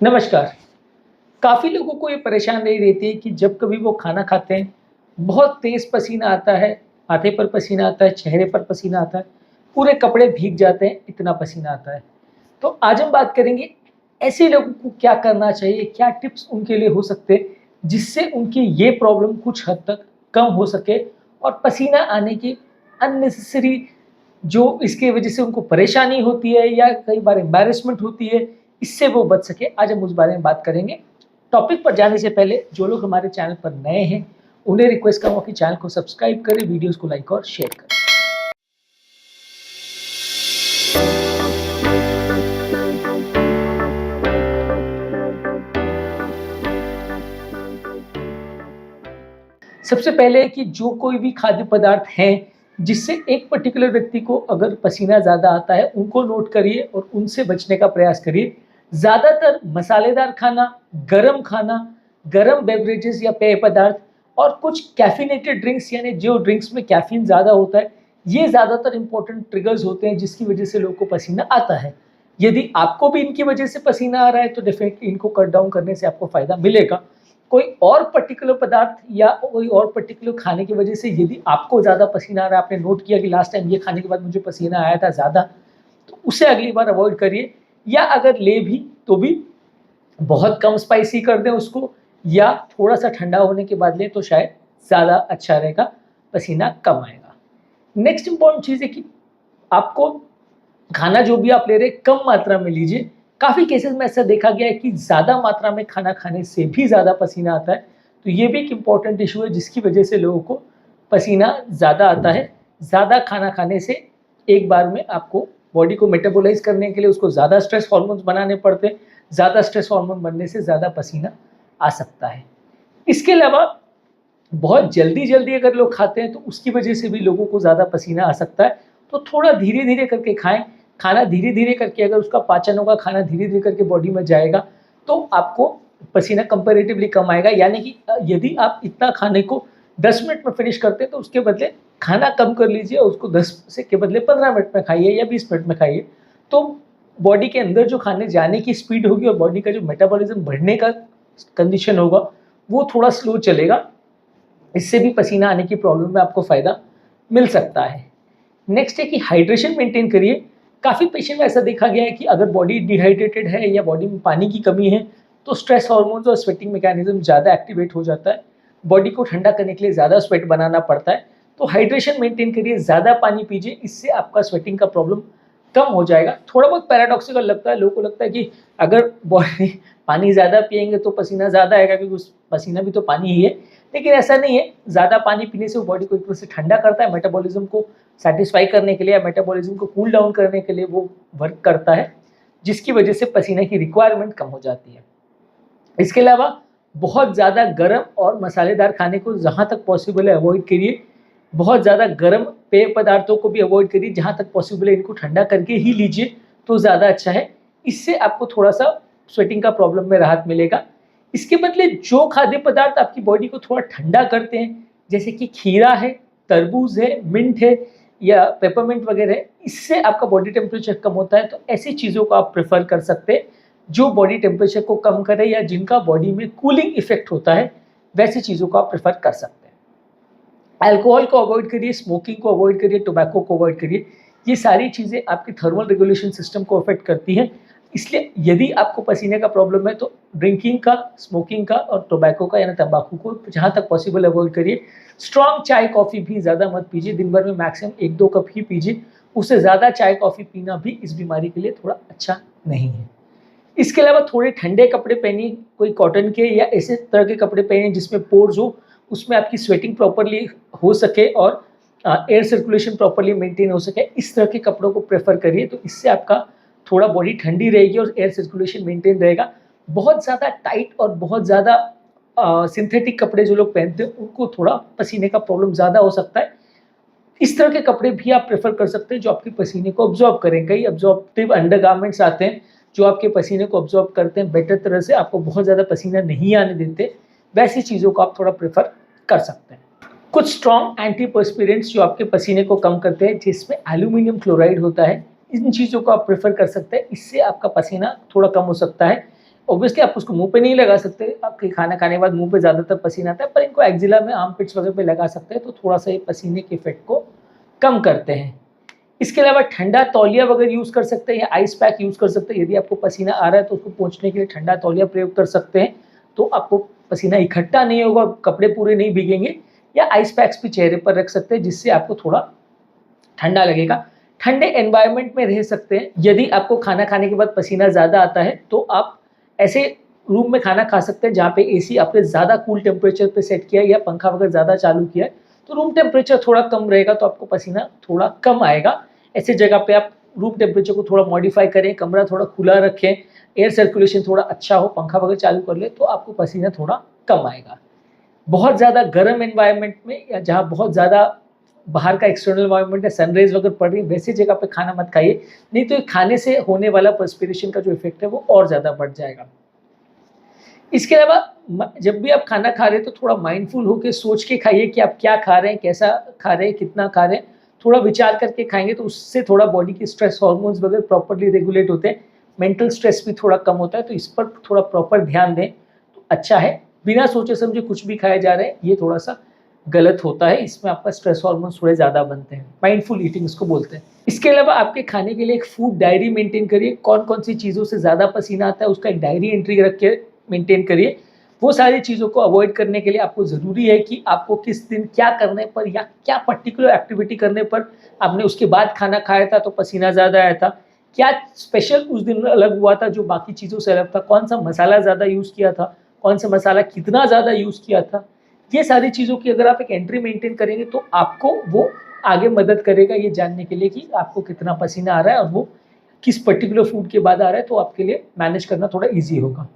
नमस्कार। काफ़ी लोगों को ये परेशानी रहती है कि जब कभी वो खाना खाते हैं, बहुत तेज़ पसीना आता है, माथे पर पसीना आता है, चेहरे पर पसीना आता है, पूरे कपड़े भीग जाते हैं, इतना पसीना आता है। तो आज हम बात करेंगे ऐसे लोगों को क्या करना चाहिए, क्या टिप्स उनके लिए हो सकते हैं, जिससे उनकी ये प्रॉब्लम कुछ हद तक कम हो सके और पसीना आने की अननेसेसरी जो इसकी वजह से उनको परेशानी होती है या कई बार एम्बैरेसमेंट होती है, इससे वो बच सके। आज हम उस बारे में बात करेंगे। टॉपिक पर जाने से पहले जो लोग हमारे चैनल पर नए हैं, उन्हें रिक्वेस्ट करूँगा कि चैनल को सब्सक्राइब करें, वीडियोज़ को लाइक और शेयर करें। सबसे पहले है कि जो कोई भी खाद्य पदार्थ हैं, जिससे एक पर्टिकुलर व्यक्ति को अगर पसीना ज़्यादा आता है, उनको नोट करिए और उनसे बचने का प्रयास करिए। ज़्यादातर मसालेदार खाना, गरम बेवरेजेज़ या पेय पदार्थ और कुछ कैफ़ीनेटेड ड्रिंक्स यानी जो ड्रिंक्स में कैफ़ीन ज़्यादा होता है, ये ज़्यादातर इम्पोर्टेंट ट्रिगर्स होते हैं जिसकी वजह से लोगों को पसीना आता है। यदि आपको भी इनकी वजह से पसीना आ रहा है, तो डेफ़िनेटली इनको कट डाउन करने से आपको फ़ायदा मिलेगा। कोई और पर्टिकुलर पदार्थ या कोई और पर्टिकुलर खाने की वजह से यदि आपको ज़्यादा पसीना आ रहा है, आपने नोट किया कि लास्ट टाइम ये खाने के बाद मुझे पसीना आया था ज़्यादा, तो उसे अगली बार अवॉइड करिए या अगर ले भी तो भी बहुत कम स्पाइसी कर दें उसको या थोड़ा-सा ठंडा होने के बाद लें तो शायद ज़्यादा अच्छा रहेगा, पसीना कम आएगा। नेक्स्ट इम्पोर्टेंट चीज़ है कि आपको खाना जो भी आप ले रहे हैं कम मात्रा में लीजिए। काफ़ी केसेस में ऐसा देखा गया है कि ज़्यादा मात्रा में खाना खाने से भी ज़्यादा पसीना आता है, तो ये भी एक इम्पॉर्टेंट इश्यू है जिसकी वजह से लोगों को पसीना ज़्यादा आता है। ज़्यादा खाना खाने से एक बार में आपको बॉडी को मेटाबॉलाइज़ करने के लिए उसको ज़्यादा स्ट्रेस हार्मोन्स बनाने पड़ते हैं, ज़्यादा स्ट्रेस हार्मोन बनने से ज़्यादा पसीना आ सकता है। इसके अलावा बहुत जल्दी-जल्दी अगर लोग खाते हैं तो उसकी वजह से भी लोगों को ज़्यादा पसीना आ सकता है, तो थोड़ा धीरे-धीरे करके खाएँ। खाना धीरे-धीरे करके अगर उसका पाचन होगा, खाना धीरे-धीरे करके बॉडी में जाएगा, तो आपको पसीना कंपैरेटिवली कम आएगा। यानी कि यदि आप इतना खाने को 10 मिनट में फिनिश करते हैं, तो उसके बदले खाना कम कर लीजिए और उसको 10 से के बदले 15 मिनट में खाइए या 20 मिनट में खाइए। तो बॉडी के अंदर जो खाने जाने की स्पीड होगी और बॉडी का जो मेटाबॉलिज़्म बढ़ने का कंडीशन होगा, वो थोड़ा स्लो चलेगा। इससे भी पसीना आने की प्रॉब्लम में आपको फ़ायदा मिल सकता है। नेक्स्ट है कि हाइड्रेशन मेंटेन करिए। काफ़ी पेशेंट में ऐसा देखा गया है कि अगर बॉडी डिहाइड्रेटेड है या बॉडी में पानी की कमी है, तो स्ट्रेस हार्मोन्स और स्वेटिंग मैकेनिज़्म ज़्यादा एक्टिवेट हो जाता है। बॉडी को ठंडा करने के लिए ज़्यादा स्वेट बनाना पड़ता है। तो हाइड्रेशन मेंटेन करिए, ज़्यादा पानी पीजिए, इससे आपका स्वेटिंग का प्रॉब्लम कम हो जाएगा। थोड़ा बहुत पैराडॉक्सिकल लगता है, लोगों को लगता है कि अगर बॉडी पानी ज़्यादा पिएँगे तो पसीना ज़्यादा आएगा क्योंकि उस पसीना भी तो पानी ही है। लेकिन ऐसा नहीं है, ज़्यादा पानी पीने से वो बॉडी को एक तरह से ठंडा करता है, मेटाबॉलिज़्म को सैटिस्फाई करने के लिए या मेटाबॉलिज़्म को कूल डाउन करने के लिए वो वर्क करता है, जिसकी वजह से पसीने की रिक्वायरमेंट कम हो जाती है। इसके अलावा बहुत ज़्यादा गरम और मसालेदार खाने को जहाँ तक पॉसिबल है अवॉइड करिए। बहुत ज़्यादा गरम पेय पदार्थों को भी अवॉइड करिए, जहाँ तक पॉसिबल है इनको ठंडा करके ही लीजिए तो ज़्यादा अच्छा है। इससे आपको थोड़ा-सा स्वेटिंग का प्रॉब्लम में राहत मिलेगा। इसके बदले जो खाद्य पदार्थ आपकी बॉडी को थोड़ा ठंडा करते हैं, जैसे कि खीरा है, तरबूज है, मिंट है या पेपरमिंट वगैरह है, इससे आपका बॉडी टेम्परेचर कम होता है, तो ऐसी चीज़ों को आप प्रेफ़र कर सकते हैं, जो बॉडी टेम्परेचर को कम करे या जिनका बॉडी में कूलिंग इफ़ेक्ट होता है, वैसी चीज़ों को आप प्रेफ़र कर सकते हैं। अल्कोहल को अवॉइड करिए, स्मोकिंग को अवॉइड करिए, टोबैको को अवॉइड करिए। ये सारी चीज़ें आपकी थर्मल रेगुलेशन सिस्टम को अफ़ेक्ट करती हैं। इसलिए यदि आपको पसीने का प्रॉब्लम है तो ड्रिंकिंग का, स्मोकिंग का और टोबैको का यानी तंबाकू को जहाँ तक पॉसिबल अवॉइड करिए। स्ट्रॉन्ग चाय, कॉफ़ी भी ज़्यादा मत पीजिए, दिन भर में मैक्सिमम 1-2 कप ही पीजिए। उससे ज़्यादा चाय, कॉफ़ी पीना भी इस बीमारी के लिए थोड़ा अच्छा नहीं है। इसके अलावा थोड़े ठंडे कपड़े पहनिए, कोई कॉटन के या ऐसे तरह के कपड़े पहनिए जिसमें पोर्स हो, उसमें आपकी स्वेटिंग प्रॉपर्ली हो सके और एयर सर्कुलेशन प्रॉपर्ली मेंटेन हो सके। इस तरह के कपड़ों को प्रेफ़र करिए, तो इससे आपका थोड़ा बॉडी ठंडी रहेगी और एयर सर्कुलेशन मेंटेन रहेगा। बहुत ज़्यादा टाइट और बहुत ज़्यादा सिंथेटिक कपड़े जो लोग पहनते हैं, उनको थोड़ा पसीने का प्रॉब्लम ज़्यादा हो सकता है। इस तरह के कपड़े भी आप प्रेफ़र कर सकते हैं जो आपके पसीने को अब्ज़ॉर्ब करें। कई अब्ज़ॉर्प्टिव अंडरगारमेंट्स आते हैं जो आपके पसीने को अब्ज़ॉर्ब करते हैं बेटर तरह से, आपको बहुत ज़्यादा पसीना नहीं आने देते। वैसी चीज़ों को आप थोड़ा प्रेफ़र कर सकते हैं। कुछ स्ट्रॉन्ग एंटीपर्स्पिरेंट्स जो आपके पसीने को कम करते हैं, जिसमें एल्यूमिनियम क्लोराइड होता है, इन चीज़ों को आप प्रेफ़र कर सकते हैं। इससे आपका पसीना थोड़ा कम हो सकता है। ऑब्वियसली आप उसको मुँह पे नहीं लगा सकते, आपके खाना खाने के बाद मुँह पे ज़्यादातर पसीना आता है, पर इनको एक्जिला में, आर्मपिट्स वगैरह पे लगा सकते हैं, तो थोड़ा-सा ये पसीने के इफ़ेक्ट को कम करते हैं। इसके अलावा ठंडा तौलिया वगैरह यूज़ कर सकते हैं या आइस पैक यूज़ कर सकते हैं। यदि आपको पसीना आ रहा है तो उसको पोंछने के लिए ठंडा तौलिया प्रयोग कर सकते हैं, तो आपको पसीना इकट्ठा नहीं होगा, कपड़े पूरे नहीं भीगेंगे। या आइस पैक्स भी चेहरे पर रख सकते हैं, जिससे आपको थोड़ा ठंडा लगेगा। ठंडे एनवायरनमेंट में रह सकते हैं। यदि आपको खाना खाने के बाद पसीना ज़्यादा आता है तो आप ऐसे रूम में खाना खा सकते हैं जहाँ पे एसी आपने ज़्यादा कूल टेम्परेचर पे सेट किया है या पंखा वगैरह ज़्यादा चालू किया है, तो रूम टेम्परेचर थोड़ा कम रहेगा, तो आपको पसीना थोड़ा कम आएगा। ऐसे जगह पे आप रूम टेम्परेचर को थोड़ा मॉडिफाई करें, कमरा थोड़ा खुला रखें, एयर सर्कुलेशन थोड़ा अच्छा हो, पंखा वगैरह चालू कर ले, तो आपको पसीना थोड़ा कम आएगा। बहुत ज़्यादा गर्म एनवायरनमेंट में या जहाँ बहुत ज़्यादा बाहर का एक्सटर्नल एनवायरनमेंट है, सनरेज वगैरह पड़ रही है, वैसी जगह पे खाना मत खाइए, नहीं तो खाने से होने वाला पर्सपिरेशन का जो इफेक्ट है वो और ज़्यादा बढ़ जाएगा। इसके अलावा जब भी आप खाना खा रहे हैं तो थोड़ा माइंडफुल होकर सोच के खाइए कि आप क्या खा रहे हैं, कैसा खा रहे हैं, कितना खा रहे हैं। थोड़ा विचार करके खाएंगे तो उससे थोड़ा बॉडी के स्ट्रेस हार्मोन्स वगैरह प्रॉपर्ली रेगुलेट होते हैं, मेंटल स्ट्रेस भी थोड़ा कम होता है, तो इस पर थोड़ा प्रॉपर ध्यान दें तो अच्छा है। बिना सोचे समझे कुछ भी खाया जा रहा है, ये थोड़ा सा गलत होता है, इसमें आपका स्ट्रेस हार्मोन्स थोड़े ज़्यादा बनते हैं। माइंडफुल ईटिंग इसको बोलते हैं। इसके अलावा आपके खाने के लिए एक फूड डायरी मेंटेन करिए, कौन कौन सी चीज़ों से ज़्यादा पसीना आता है उसका एक डायरी एंट्री रख के मेंटेन करिए। वो सारी चीज़ों को अवॉइड करने के लिए आपको ज़रूरी है कि आपको किस दिन क्या करने पर या क्या पर्टिकुलर एक्टिविटी करने पर आपने उसके बाद खाना खाया था तो पसीना ज़्यादा आया था, क्या स्पेशल उस दिन अलग हुआ था जो बाकी चीज़ों से अलग था, कौन सा मसाला ज़्यादा यूज़ किया था, कौन सा मसाला कितना ज़्यादा यूज़ किया था। ये सारी चीज़ों की अगर आप एक एंट्री मेंटेन करेंगे तो आपको वो आगे मदद करेगा ये जानने के लिए कि आपको कितना पसीना आ रहा है और वो किस पर्टिकुलर फूड के बाद आ रहा है, तो आपके लिए मैनेज करना थोड़ा ईजी होगा।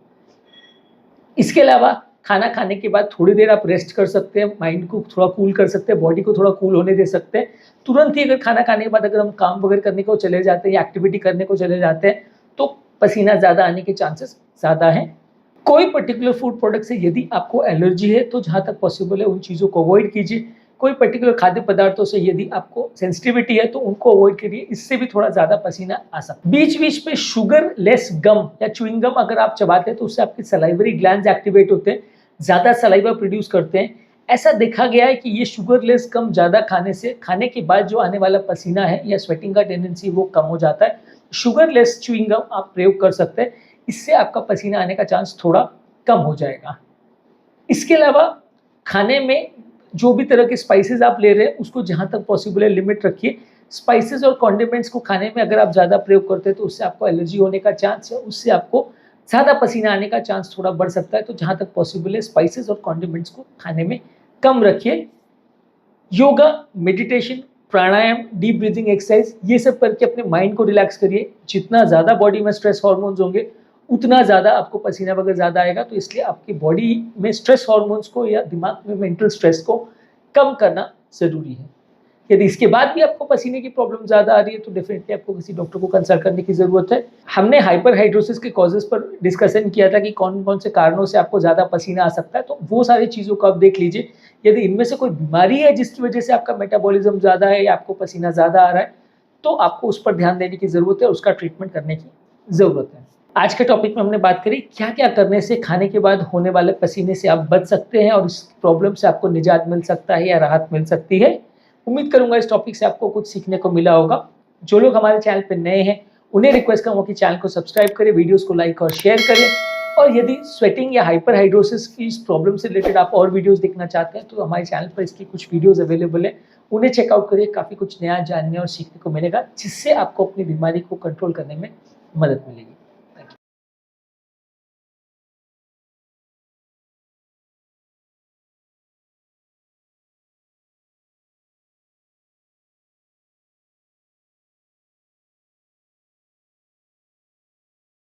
इसके अलावा खाना खाने के बाद थोड़ी देर आप रेस्ट कर सकते हैं, माइंड को थोड़ा कूल कर सकते हैं, बॉडी को थोड़ा कूल होने दे सकते हैं। तुरंत ही अगर खाना खाने के बाद अगर हम काम वगैरह करने को चले जाते हैं या एक्टिविटी करने को चले जाते हैं तो पसीना ज़्यादा आने के चांसेस ज़्यादा हैं। कोई पर्टिकुलर फूड प्रोडक्ट से यदि आपको एलर्जी है तो जहाँ तक पॉसिबल है उन चीज़ों को अवॉइड कीजिए। कोई पर्टिकुलर खाद्य पदार्थों से यदि आपको सेंसिटिविटी है तो उनको अवॉइड करिए, इससे भी थोड़ा ज़्यादा पसीना आ सकता है। बीच बीच में शुगर लेस गम या च्युइंग गम अगर आप चबाते हैं तो उससे आपके सलाइवरी ग्लैंड्स एक्टिवेट होते हैं, ज़्यादा सलाइवा प्रोड्यूस करते हैं। ऐसा देखा गया है कि ये शुगर लेस गम ज़्यादा खाने से खाने के बाद जो आने वाला पसीना है या स्वेटिंग का टेंडेंसी वो कम हो जाता है। शुगर लेस च्युइंग गम आप प्रयोग कर सकते हैं, इससे आपका पसीना आने का चांस थोड़ा कम हो जाएगा। इसके अलावा खाने में जो भी तरह के स्पाइसेस आप ले रहे हैं उसको जहाँ तक पॉसिबल है लिमिट रखिए। स्पाइसेस और कॉन्डिमेंट्स को खाने में अगर आप ज़्यादा प्रयोग करते हैं तो उससे आपको एलर्जी होने का चांस है, उससे आपको ज़्यादा पसीना आने का चांस थोड़ा बढ़ सकता है। तो जहाँ तक पॉसिबल है स्पाइसेस और कॉन्डिमेंट्स को खाने में कम रखिए। योगा, मेडिटेशन, प्राणायाम, डीप ब्रीथिंग एक्सरसाइज ये सब करके अपने माइंड को रिलैक्स करिए। जितना ज़्यादा बॉडी में स्ट्रेस हार्मोन्स होंगे उतना ज़्यादा आपको पसीना वगैरह ज़्यादा आएगा, तो इसलिए आपकी बॉडी में स्ट्रेस हार्मोन्स को या दिमाग में मेंटल स्ट्रेस को कम करना ज़रूरी है। यदि इसके बाद भी आपको पसीने की प्रॉब्लम ज़्यादा आ रही है तो डेफिनेटली आपको किसी डॉक्टर को कंसल्ट करने की ज़रूरत है। हमने हाइपरहाइड्रोसिस के कॉजेज़ पर डिस्कशन किया था कि कौन-कौन से कारणों से आपको ज़्यादा पसीना आ सकता है, तो वो सारी चीज़ों को आप देख लीजिए। यदि इनमें से कोई बीमारी है जिसकी वजह से आपका मेटाबॉलिज्म ज़्यादा है या आपको पसीना ज़्यादा आ रहा है, तो आपको उस पर ध्यान देने की ज़रूरत है, उसका ट्रीटमेंट करने की ज़रूरत है। आज के टॉपिक में हमने बात करी क्या-क्या करने से खाने के बाद होने वाले पसीने से आप बच सकते हैं और इस प्रॉब्लम से आपको निजात मिल सकता है या राहत मिल सकती है। उम्मीद करूंगा इस टॉपिक से आपको कुछ सीखने को मिला होगा। जो लोग हमारे चैनल पर नए हैं उन्हें रिक्वेस्ट करूंगा कि चैनल को सब्सक्राइब करें, वीडियोस को लाइक और शेयर करें, और यदि स्वेटिंग या हाइपरहाइड्रोसिस की इस प्रॉब्लम से रिलेटेड आप और वीडियोस देखना चाहते हैं तो हमारे चैनल पर इसकी कुछ वीडियोस अवेलेबल है, उन्हें चेकआउट करिए। काफ़ी कुछ नया जानने और सीखने को मिलेगा जिससे आपको अपनी बीमारी को कंट्रोल करने में मदद मिलेगी।